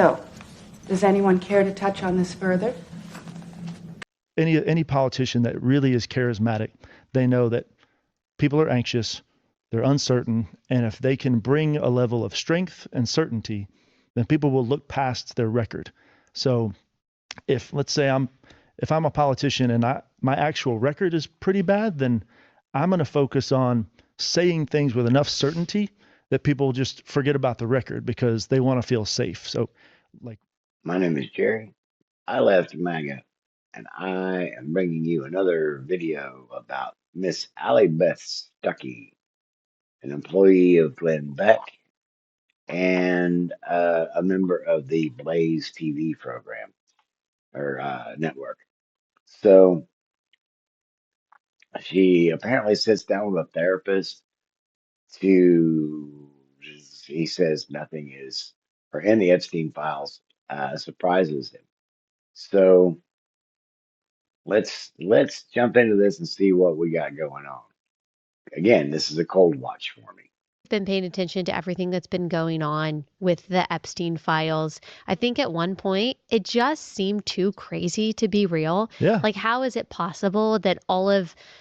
So, does anyone care to touch on this further? Any politician that really is charismatic, they know that people are anxious, they're uncertain, and if they can bring a level of strength and certainty, then people will look past their record. So if let's say if I'm a politician and my actual record is pretty bad, then I'm going to focus on saying things with enough certainty that people just forget about the record because they want to feel safe. So like, My name is Jerry. I left MAGA, and I am bringing you another video about Miss Allie Beth Stuckey, an employee of Glenn Beck and a member of the Blaze TV program or network. So she apparently sits down with a therapist to, he says nothing is, or in the Epstein files, surprises him. So let's jump into this and see what we got going on. Again, this is a cold watch for me. Been paying attention to everything that's been going on with the Epstein files. I think at one point it just seemed too crazy to be real. yeah, Like, how is it possible that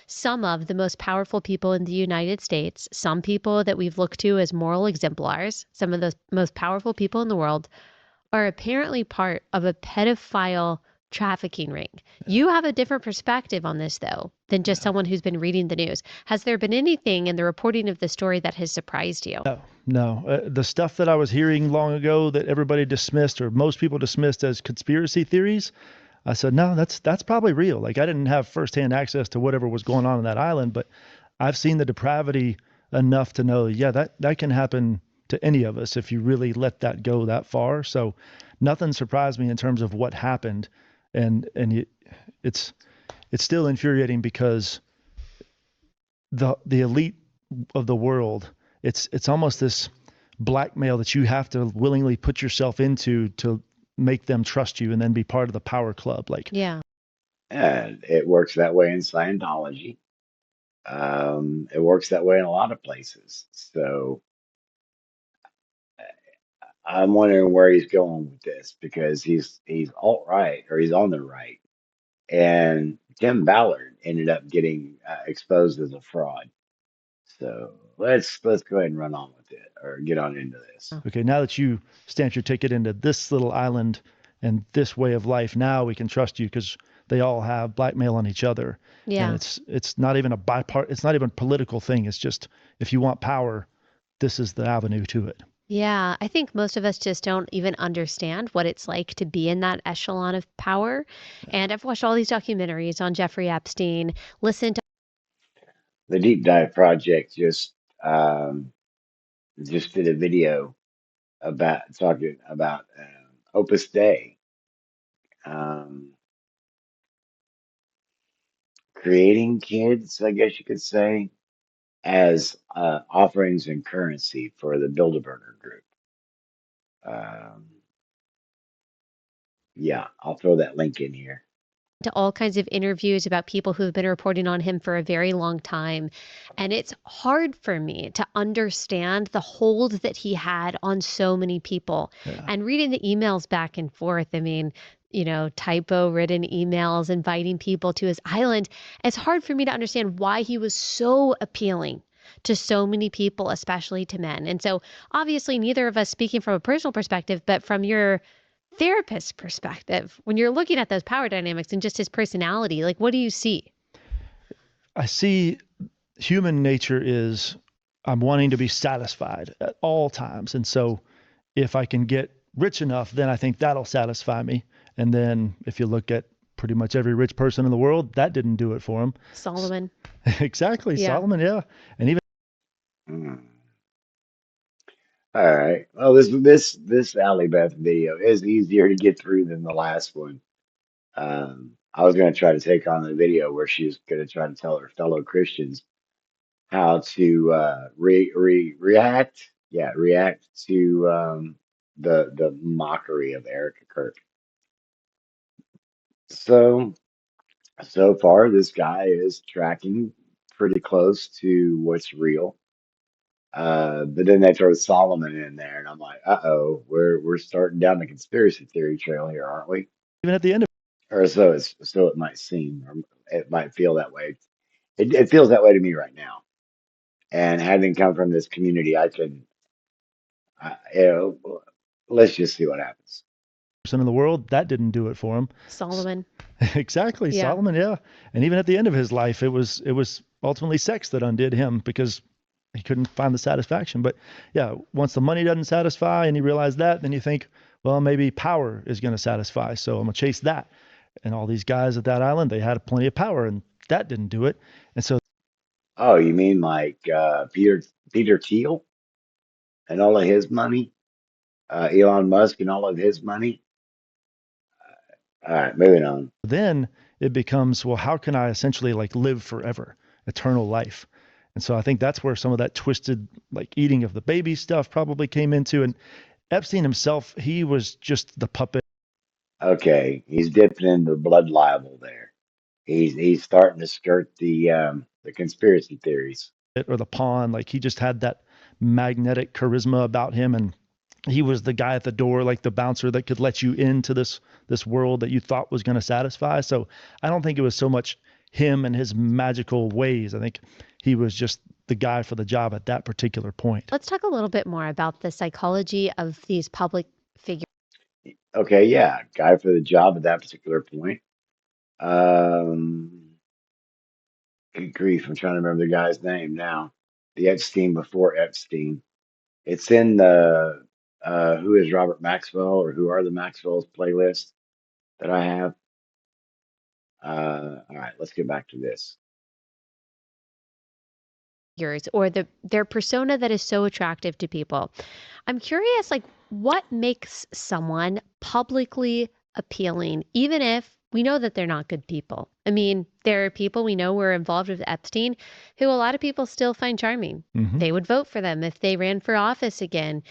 some of the most powerful people in the United States, some people that we've looked to as moral exemplars, some of the most powerful people in the world, are apparently part of a pedophile trafficking ring? You have a different perspective on this, though, than just someone who's been reading the news. Has there been anything in the reporting of the story that has surprised you? no. The stuff that I was hearing long ago that everybody dismissed or most people dismissed as conspiracy theories, I said, no, that's probably real. Like I didn't have firsthand access to whatever was going on that island, but I've seen the depravity enough to know, yeah, that can happen to any of us if you really let that go that far. So nothing surprised me in terms of what happened. It's still infuriating because the elite of the world, it's almost this blackmail that you have to willingly put yourself into to make them trust you and then be part of the power club. Like, Yeah. And it works that way in Scientology. It works that way in a lot of places. So I'm wondering where he's going with this because he's alt right or he's on the right, and Tim Ballard ended up getting exposed as a fraud. So let's go ahead and run on with it or get on into this. okay, now that you stamped your ticket into this little island and this way of life, now we can trust you because they all have blackmail on each other. Yeah. And it's not even it's not even a political thing. It's just if you want power, this is the avenue to it. Yeah, I think most of us just don't even understand what it's like to be in that echelon of power. And I've watched all these documentaries on Jeffrey Epstein, listened to The Deep Dive Project just did a video about talking about Opus Dei, um, creating kids, I guess you could say, as offerings and currency for the Bilderberger group. Um, yeah, I'll throw that link in here. all kinds of interviews about people who've been reporting on him for a very long time. And it's hard for me to understand the hold that he had on so many people. Yeah. And reading the emails back and forth, I mean, typo written emails inviting people to his island. It's hard for me to understand why he was so appealing to so many people, especially to men. And so obviously neither of us speaking from a personal perspective, but from your therapist perspective, when you're looking at those power dynamics and just his personality, like what do you see? I see human nature is I'm wanting to be satisfied at all times. And so if I can get rich enough, then I think that'll satisfy me. And then if you look at pretty much every rich person in the world, that didn't do it for him. Solomon. Exactly. Yeah. Solomon. Yeah. And even Mm. All right. Well, this Allie Beth video is easier to get through than the last one. I was going to try to take on the video where she was going to try to tell her fellow Christians how to react. Yeah, react to the mockery of Erica Kirk. So far, this guy is tracking pretty close to what's real. But then they throw Solomon in there, and I'm like, uh-oh, we're starting down the conspiracy theory trail here, aren't we? Even at the end of Or so it might seem, or it might feel that way. It feels that way to me right now. And having come from this community, I can, you know, let's just see what happens. percent of the world, that didn't do it for him. Solomon. Exactly, Yeah. Solomon, yeah. And even at the end of his life, it was ultimately sex that undid him because he couldn't find the satisfaction. But yeah, once the money doesn't satisfy and you realize that, then you think, well, maybe power is going to satisfy. So I'm going to chase that. And all these guys at that island, they had plenty of power and that didn't do it. And so Oh, you mean like Peter Thiel and all of his money? Elon Musk and all of his money? All right, moving on. then it becomes, well, how can I essentially like live forever, eternal life? And so I think that's where some of that twisted, like eating of the baby stuff probably came into. And Epstein himself, he was just the puppet Okay, he's dipping into blood libel there. He's starting to skirt the conspiracy theories. or the pawn. Like he just had that magnetic charisma about him. And he was the guy at the door, like the bouncer that could let you into this world that you thought was going to satisfy. So I don't think it was so much him and his magical ways. I think he was just the guy for the job at that particular point. Let's talk a little bit more about the psychology of these public figures. Okay, yeah, guy for the job at that particular point. Um, Good grief, I'm trying to remember the guy's name now. The Epstein before Epstein. It's in the Who is Robert Maxwell or Who are the Maxwells playlist that I have. All right, let's get back to this. Or their persona that is so attractive to people. I'm curious, like, what makes someone publicly appealing, even if we know that they're not good people? I mean, there are people we know were involved with Epstein who a lot of people still find charming. Hmm. They would vote for them if they ran for office again.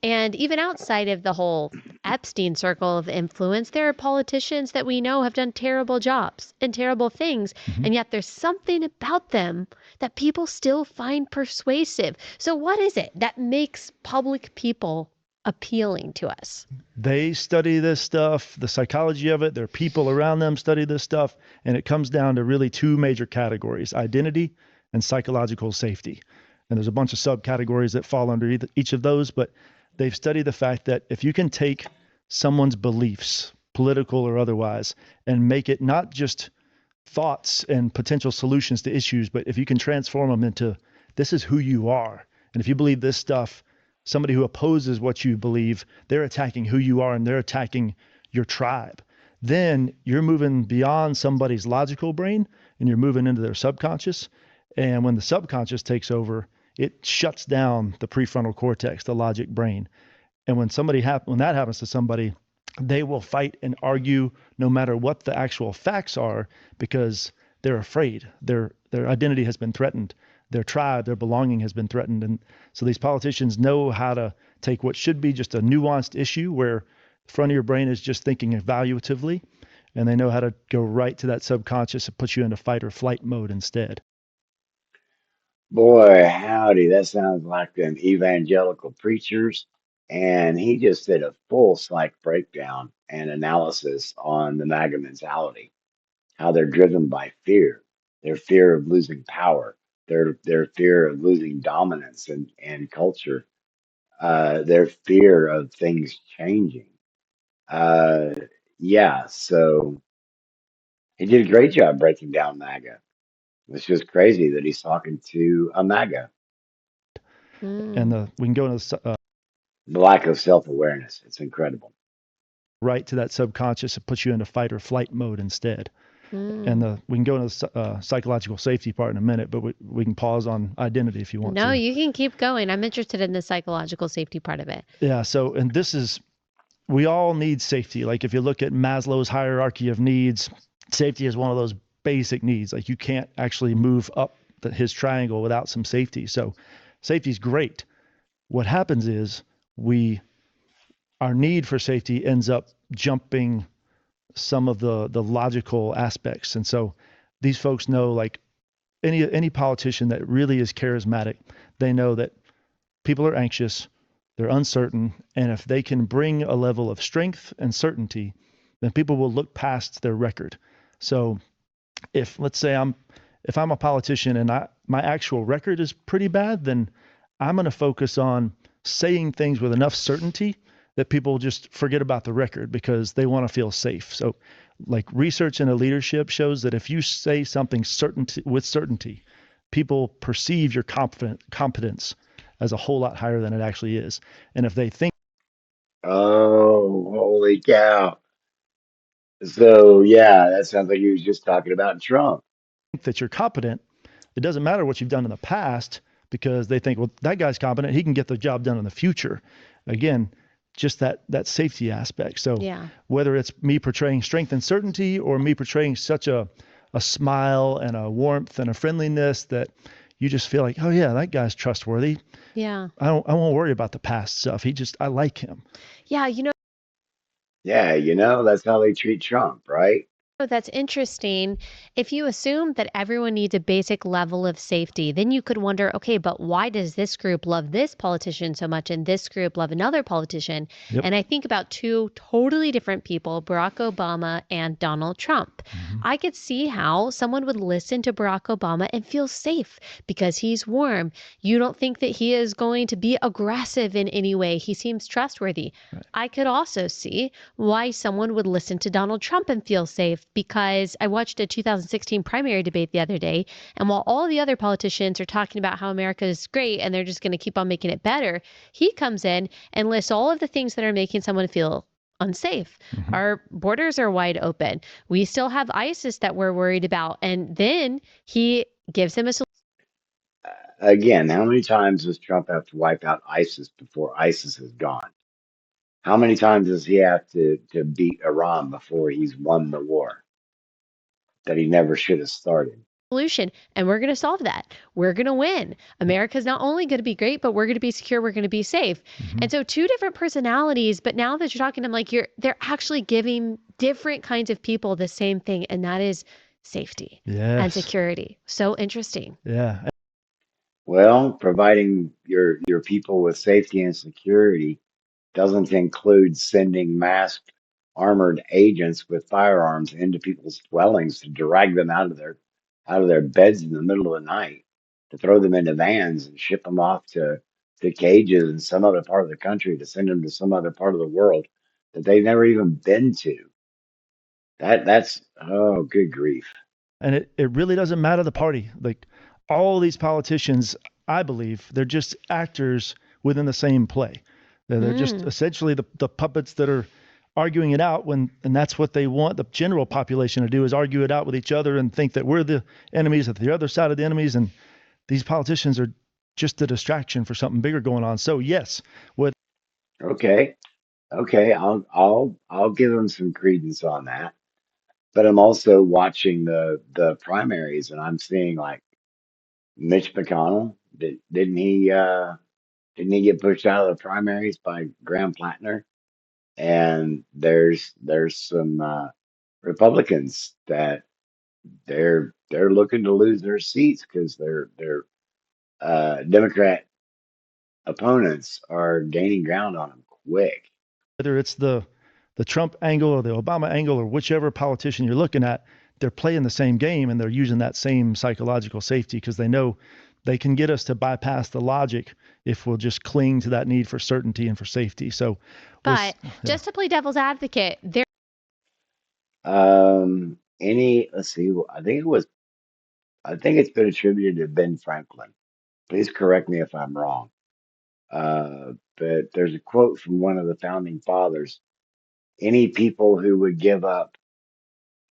And even outside of the whole Epstein circle of influence, there are politicians that we know have done terrible jobs and terrible things. Hmm. And yet there's something about them that people still find persuasive. So, what is it that makes public people appealing to us? They study this stuff, the psychology of it, their people around them study this stuff, and it comes down to really two major categories: identity and psychological safety. And there's a bunch of subcategories that fall under each of those, but they've studied the fact that if you can take someone's beliefs, political or otherwise, and make it not just thoughts and potential solutions to issues, but if you can transform them into this is who you are. And if you believe this stuff, somebody who opposes what you believe, they're attacking who you are and they're attacking your tribe. Then you're moving beyond somebody's logical brain and you're moving into their subconscious. And when the subconscious takes over, it shuts down the prefrontal cortex, the logic brain. And when that happens to somebody, they will fight and argue no matter what the actual facts are because they're afraid. Their identity has been threatened. Their tribe, their belonging has been threatened. And so these politicians know how to take what should be just a nuanced issue where the front of your brain is just thinking evaluatively, and they know how to go right to that subconscious and put you into fight or flight mode instead. Boy, howdy, that sounds like them evangelical preachers. And he just did a full psych breakdown and analysis on the MAGA mentality, how they're driven by fear, their fear of losing power, their fear of losing dominance and culture, their fear of things changing. Uh, yeah, so he did a great job breaking down MAGA. It's just crazy that he's talking to a MAGA. And Mm. we can go into The lack of self-awareness. It's incredible. right to that subconscious and put you into fight or flight mode instead. And Mm. we can go into the psychological safety part in a minute, but we can pause on identity if you want No, to. you can keep going. I'm interested in the psychological safety part of it. Yeah. So, and this is, we all need safety. Like if you look at Maslow's hierarchy of needs, safety is one of those basic needs. Like you can't actually move up his triangle without some safety. So safety is great. What happens is our need for safety ends up jumping some of the logical aspects. And so these folks know, like any politician that really is charismatic, they know that people are anxious, they're uncertain, and if they can bring a level of strength and certainty, then people will look past their record. So if, let's say, if I'm a politician and my actual record is pretty bad, then I'm going to focus on saying things with enough certainty that people just forget about the record because they want to feel safe. So like research into leadership shows that if you say something with certainty, people perceive your competence as a whole lot higher than it actually is. And if they think Oh, holy cow. So yeah, that sounds like you was just talking about Trump. that you're competent, it doesn't matter what you've done in the past because they think, well, that guy's competent. He can get the job done in the future. Again, just that safety aspect. So Yeah. whether it's me portraying strength and certainty or me portraying such a smile and a warmth and a friendliness that you just feel like, oh yeah, that guy's trustworthy. Yeah. I won't worry about the past stuff. I like him. Yeah. Yeah, that's how they treat Trump, right? That's interesting. If you assume that everyone needs a basic level of safety, then you could wonder, okay, but why does this group love this politician so much and this group love another politician? Yep. And I think about two totally different people, Barack Obama and Donald Trump. I could see how someone would listen to Barack Obama and feel safe because he's warm. You don't think that he is going to be aggressive in any way. He seems trustworthy. Right. I could also see why someone would listen to Donald Trump and feel safe because I watched a 2016 primary debate the other day. And while all the other politicians are talking about how America is great and they're just going to keep on making it better, he comes in and lists all of the things that are making someone feel unsafe. Our borders are wide open. We still have ISIS that we're worried about. And then he gives him a solution. Again, how many times does Trump have to wipe out ISIS before ISIS is gone? How many times does he have to beat Iran before he's won the war that he never should have started? And we're going to solve that. We're going to win. America's not only going to be great, but we're going to be secure. We're going to be safe. And so two different personalities, but now that you're talking to them, like they're actually giving different kinds of people the same thing. And that is safety and Yes. security. So interesting. Yeah. Well, providing your people with safety and security doesn't include sending masked armored agents with firearms into people's dwellings to drag them out of their beds in the middle of the night, to throw them into vans and ship them off to cages in some other part of the country, to send them to some other part of the world that they've never even been to. That's oh, good grief. And it really doesn't matter the party. Like all these politicians, I believe, they're just actors within the same play. They're just essentially the puppets that are arguing it out and that's what they want the general population to do is argue it out with each other and think that we're the enemies at the other side of the enemies. And these politicians are just a distraction for something bigger going on. So yes, with Okay. Okay, I'll give them some credence on that. But I'm also watching the primaries and I'm seeing like Mitch McConnell. Didn't he get pushed out of the primaries by Graham Plattner? And there's some Republicans that they're looking to lose their seats because their Democrat opponents are gaining ground on them quick. whether it's the Trump angle or the Obama angle or whichever politician you're looking at, they're playing the same game and they're using that same psychological safety because they know they can get us to bypass the logic if we'll just cling to that need for certainty and for safety. So, But just to play devil's advocate, there Let's see, I think it's been attributed to Ben Franklin. Please correct me if I'm wrong. But there's a quote from one of the founding fathers. Any people who would give up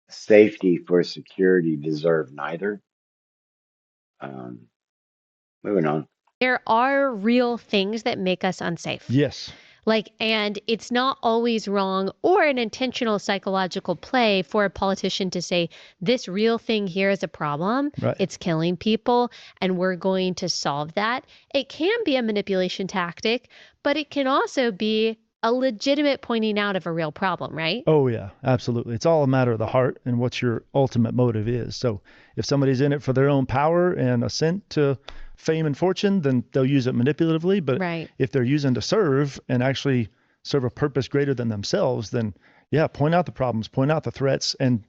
safety for security deserve neither. Um, Moving on. there are real things that make us unsafe. yes, And it's not always wrong or an intentional psychological play for a politician to say, this real thing here is a problem. Right. It's killing people, and we're going to solve that. It can be a manipulation tactic, but it can also be a legitimate pointing out of a real problem, right? Oh yeah, absolutely. It's all a matter of the heart and what your ultimate motive is. So if somebody's in it for their own power and ascent to fame and fortune, then they'll use it manipulatively. But Right. if they're using to serve and actually serve a purpose greater than themselves, then yeah, point out the problems, point out the threats, and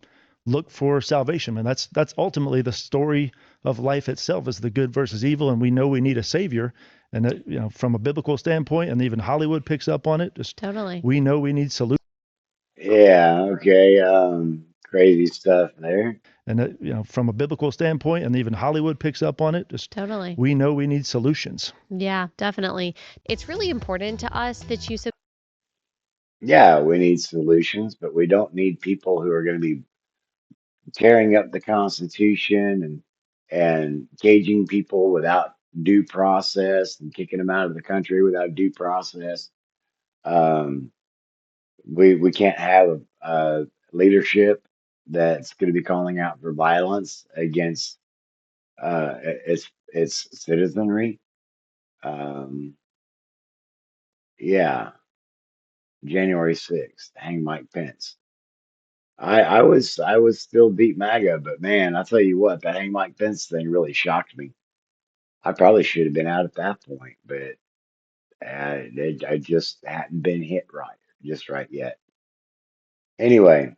look for salvation. And that's ultimately the story of life itself, is the good versus evil. And we know we need a savior. And that, from a biblical standpoint, and even Hollywood picks up on it, just Totally. we know we need solutions. Yeah, okay. Crazy stuff there. And that, from a biblical standpoint, and even Hollywood picks up on it, just Totally. we know we need solutions. Yeah, definitely. It's really important to us that you Yeah, we need solutions, but we don't need people who are going to be tearing up the Constitution and caging people without due process and kicking them out of the country without due process. Um, we can't have a leadership that's going to be calling out for violence against its citizenry. Um, yeah, January 6th, hang Mike Pence. I was still deep MAGA, but man, I tell you what, that hang Mike Pence thing really shocked me. I probably should have been out at that point, but I just hadn't been hit right, just right yet. Anyway,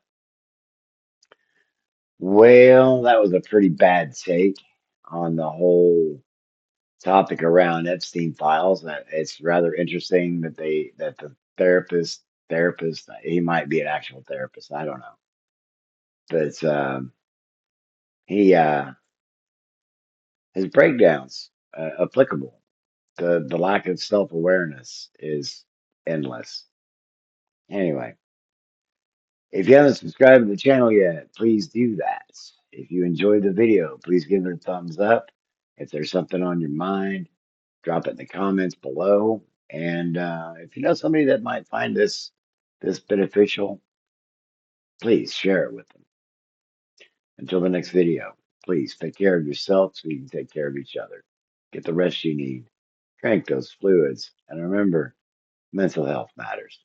well, that was a pretty bad take on the whole topic around Epstein files. It's rather interesting that the therapist, he might be an actual therapist, I don't know, but he his breakdowns applicable. The lack of self awareness is endless. Anyway, if you haven't subscribed to the channel yet, please do that. If you enjoyed the video, please give it a thumbs up. If there's something on your mind, drop it in the comments below. And if you know somebody that might find this beneficial, please share it with them. Until the next video, please take care of yourself so you can take care of each other. Get the rest you need. Drink those fluids. And remember, mental health matters.